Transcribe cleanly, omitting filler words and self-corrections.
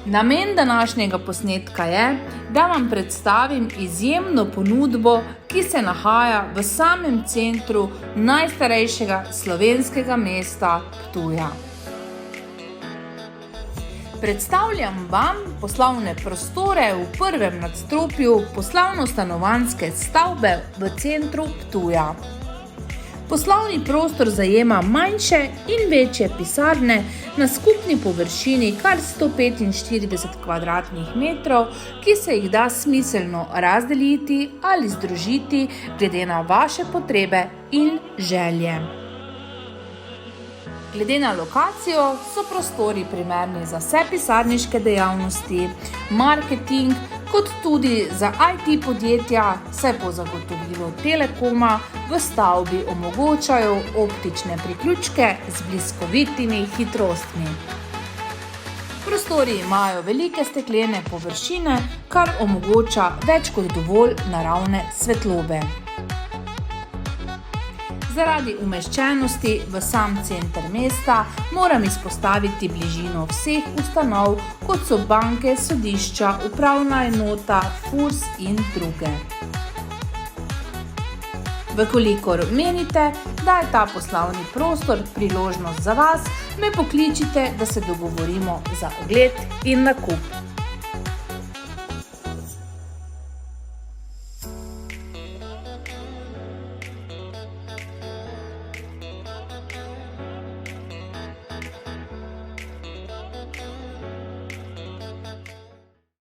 Namen današnjega posnetka je, da vam predstavim izjemno ponudbo, ki se nahaja v samem centru najstarejšega slovenskega mesta Ptuja. Predstavljam vam poslovne prostore v prvem nadstropju poslovno-stanovanjske stavbe v centru Ptuja. Poslovni prostor zajema manjše in večje pisarne na skupni površini kar 145 kvadratnih metrov, ki se jih da smiselno razdeliti ali združiti glede na vaše potrebe in želje. Glede na lokacijo so prostori primerni za vse pisarniške dejavnosti, marketing, kot tudi za IT podjetja, saj po zagotovilu Telekoma v stavbi omogočajo optične priključke z bliskovitimi hitrostmi. Prostori imajo velike steklene površine, kar omogoča več kot dovolj naravne svetlobe. Zaradi umeščenosti v sam center mesta moram izpostaviti bližino vseh ustanov, kot so banke, sodišča, upravna enota, FURS in druge. Vkolikor menite, da je ta poslovni prostor priložnost za vas, me pokličite, da se dogovorimo za ogled in nakup.